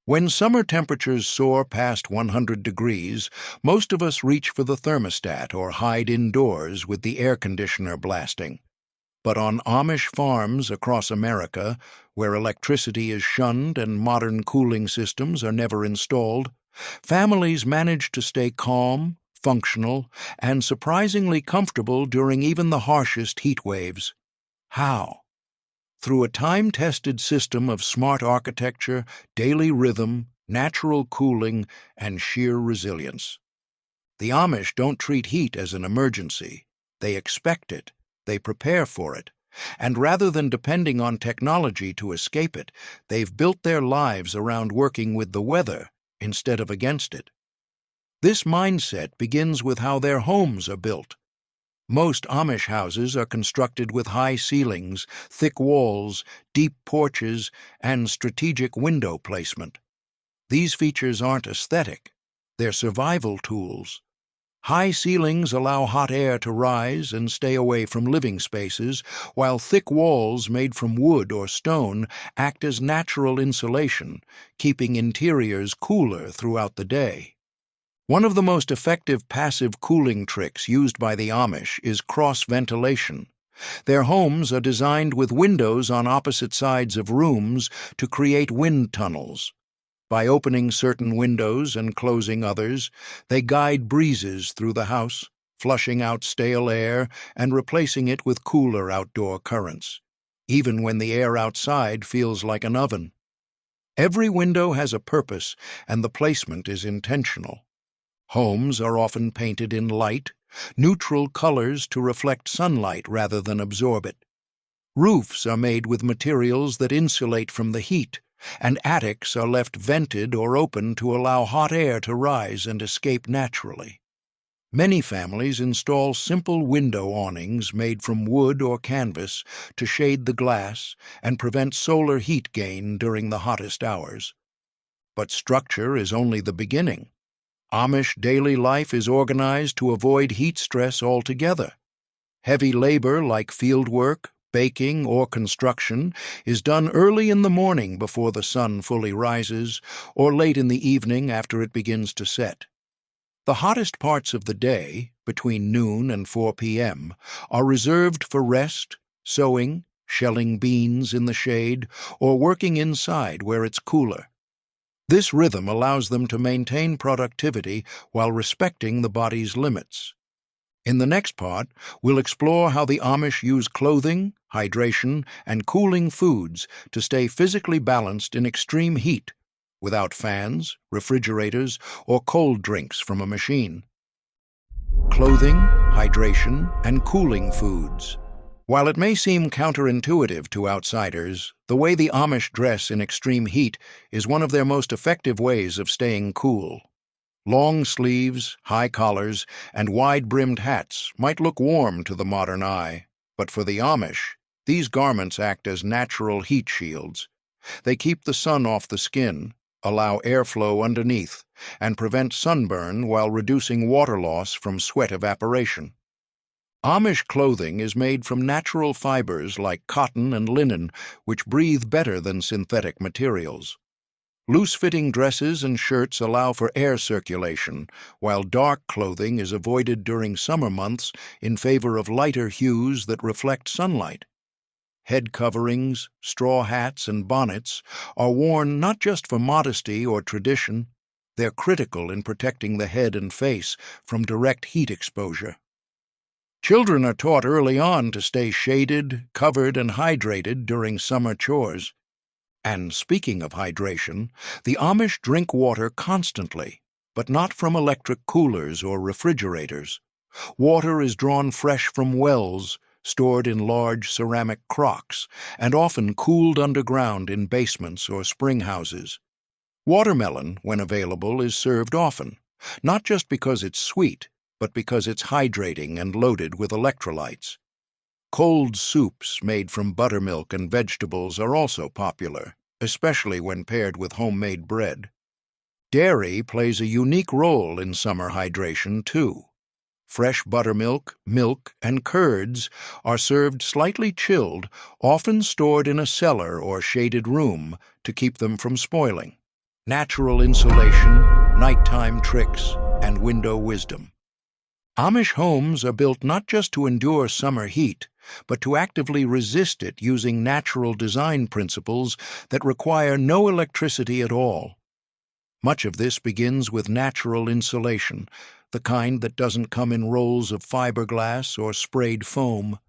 When summer temperatures soar past 100 degrees, most of us reach for the thermostat or hide indoors with the air conditioner blasting. But on Amish farms across America, where electricity is shunned and modern cooling systems are never installed, families manage to stay calm, functional, and surprisingly comfortable during even the harshest heat waves. How? Through a time-tested system of smart architecture, daily rhythm, natural cooling, and sheer resilience. The Amish don't treat heat as an emergency. They expect it, they prepare for it, and rather than depending on technology to escape it, they've built their lives around working with the weather instead of against it. This mindset begins with how their homes are built. Most Amish houses are constructed with high ceilings, thick walls, deep porches, and strategic window placement. These features aren't aesthetic, they're survival tools. High ceilings allow hot air to rise and stay away from living spaces, while thick walls made from wood or stone act as natural insulation, keeping interiors cooler throughout the day. One of the most effective passive cooling tricks used by the Amish is cross-ventilation. Their homes are designed with windows on opposite sides of rooms to create wind tunnels. By opening certain windows and closing others, they guide breezes through the house, flushing out stale air and replacing it with cooler outdoor currents, even when the air outside feels like an oven. Every window has a purpose, and the placement is intentional. Homes are often painted in light, neutral colors to reflect sunlight rather than absorb it. Roofs are made with materials that insulate from the heat, and attics are left vented or open to allow hot air to rise and escape naturally. Many families install simple window awnings made from wood or canvas to shade the glass and prevent solar heat gain during the hottest hours. But structure is only the beginning. Amish daily life is organized to avoid heat stress altogether. Heavy labor like fieldwork, baking, or construction is done early in the morning before the sun fully rises, or late in the evening after it begins to set. The hottest parts of the day, between noon and 4 p.m., are reserved for rest, sewing, shelling beans in the shade, or working inside where it's cooler. This rhythm allows them to maintain productivity while respecting the body's limits. In the next part, we'll explore how the Amish use clothing, hydration, and cooling foods to stay physically balanced in extreme heat, without fans, refrigerators, or cold drinks from a machine. Clothing, hydration, and cooling foods. While it may seem counterintuitive to outsiders, the way the Amish dress in extreme heat is one of their most effective ways of staying cool. Long sleeves, high collars, and wide-brimmed hats might look warm to the modern eye, but for the Amish, these garments act as natural heat shields. They keep the sun off the skin, allow airflow underneath, and prevent sunburn while reducing water loss from sweat evaporation. Amish clothing is made from natural fibers like cotton and linen, which breathe better than synthetic materials. Loose-fitting dresses and shirts allow for air circulation, while dark clothing is avoided during summer months in favor of lighter hues that reflect sunlight. Head coverings, straw hats, and bonnets are worn not just for modesty or tradition. They're critical in protecting the head and face from direct heat exposure. Children are taught early on to stay shaded, covered, and hydrated during summer chores. And speaking of hydration, the Amish drink water constantly, but not from electric coolers or refrigerators. Water is drawn fresh from wells, stored in large ceramic crocks, and often cooled underground in basements or spring houses. Watermelon, when available, is served often, not just because it's sweet, but because it's hydrating and loaded with electrolytes. Cold soups made from buttermilk and vegetables are also popular, especially when paired with homemade bread. Dairy plays a unique role in summer hydration, too. Fresh buttermilk, milk, and curds are served slightly chilled, often stored in a cellar or shaded room to keep them from spoiling. natural insulation, nighttime tricks, and window wisdom. Amish homes are built not just to endure summer heat, but to actively resist it using natural design principles that require no electricity at all. Much of this begins with natural insulation, the kind that doesn't come in rolls of fiberglass or sprayed foam.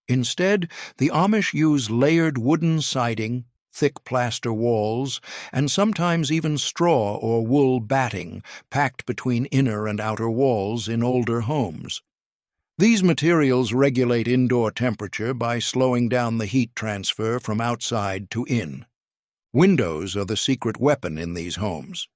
Instead, the Amish use layered wooden siding, thick plaster walls, and sometimes even straw or wool batting packed between inner and outer walls in older homes. These materials regulate indoor temperature by slowing down the heat transfer from outside to in. Windows are the secret weapon in these homes.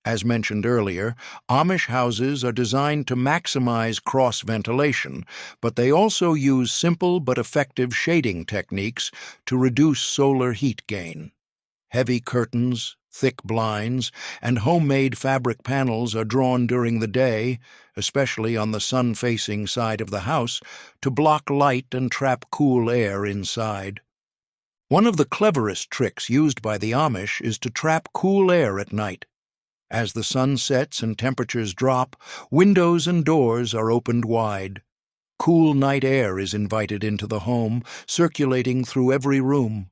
As mentioned earlier, Amish houses are designed to maximize cross-ventilation, but they also use simple but effective shading techniques to reduce solar heat gain. Heavy curtains, thick blinds, and homemade fabric panels are drawn during the day, especially on the sun-facing side of the house, to block light and trap cool air inside. One of the cleverest tricks used by the Amish is to trap cool air at night. As the sun sets and temperatures drop, windows and doors are opened wide. Cool night air is invited into the home, circulating through every room.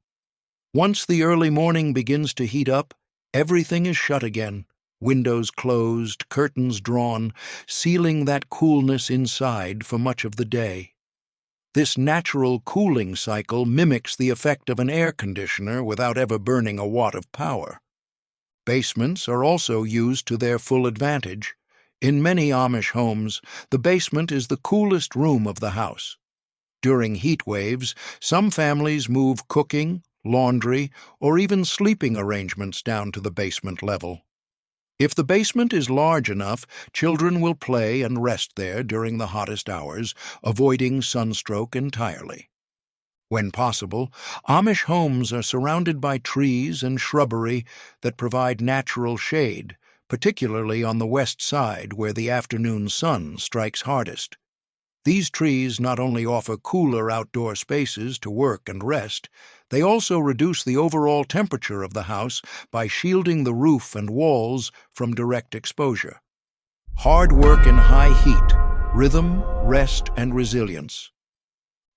Once the early morning begins to heat up, everything is shut again, windows closed, curtains drawn, sealing that coolness inside for much of the day. This natural cooling cycle mimics the effect of an air conditioner without ever burning a watt of power. Basements are also used to their full advantage. In many Amish homes, the basement is the coolest room of the house. During heat waves, some families move cooking, laundry, or even sleeping arrangements down to the basement level. If the basement is large enough, children will play and rest there during the hottest hours, avoiding sunstroke entirely. When possible, Amish homes are surrounded by trees and shrubbery that provide natural shade, particularly on the west side where the afternoon sun strikes hardest. These trees not only offer cooler outdoor spaces to work and rest, they also reduce the overall temperature of the house by shielding the roof and walls from direct exposure. Hard work in high heat, rhythm, rest, and resilience.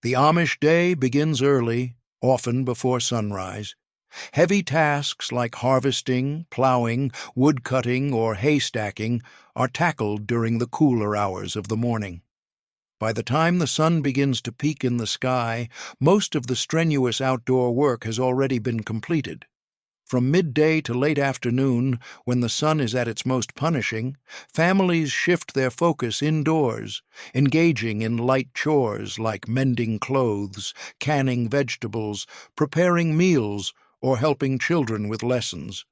The Amish day begins early, often before sunrise. Heavy tasks like harvesting, plowing, woodcutting, or hay stacking are tackled during the cooler hours of the morning. By the time the sun begins to peak in the sky, most of the strenuous outdoor work has already been completed. From midday to late afternoon, when the sun is at its most punishing, families shift their focus indoors, engaging in light chores like mending clothes, canning vegetables, preparing meals, or helping children with lessons.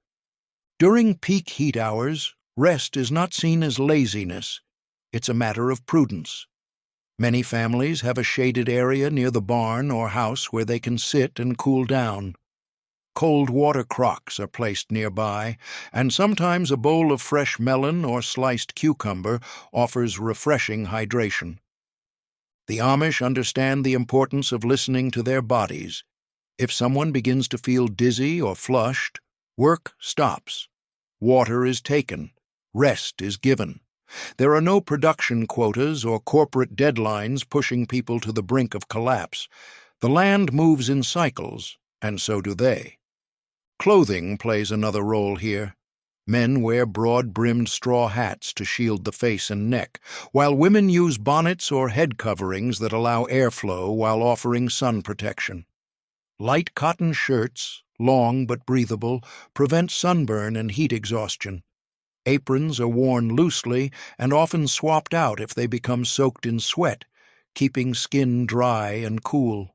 During peak heat hours, rest is not seen as laziness. It's a matter of prudence. Many families have a shaded area near the barn or house where they can sit and cool down. Cold water crocks are placed nearby, and sometimes a bowl of fresh melon or sliced cucumber offers refreshing hydration. The Amish understand the importance of listening to their bodies. If someone begins to feel dizzy or flushed, work stops. Water is taken. Rest is given. There are no production quotas or corporate deadlines pushing people to the brink of collapse. The land moves in cycles, and so do they. Clothing plays another role here. Men wear broad-brimmed straw hats to shield the face and neck, while women use bonnets or head coverings that allow airflow while offering sun protection. Light cotton shirts, long but breathable, prevent sunburn and heat exhaustion. Aprons are worn loosely and often swapped out if they become soaked in sweat, keeping skin dry and cool.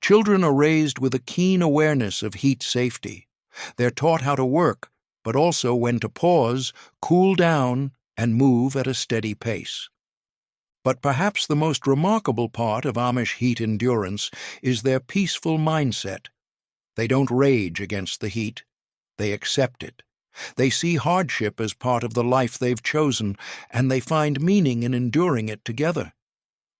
Children are raised with a keen awareness of heat safety. They're taught how to work, but also when to pause, cool down, and move at a steady pace. But perhaps the most remarkable part of Amish heat endurance is their peaceful mindset. They don't rage against the heat. They accept it. They see hardship as part of the life they've chosen, and they find meaning in enduring it together.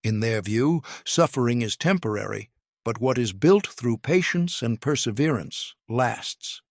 In their view, suffering is temporary, but what is built through patience and perseverance lasts.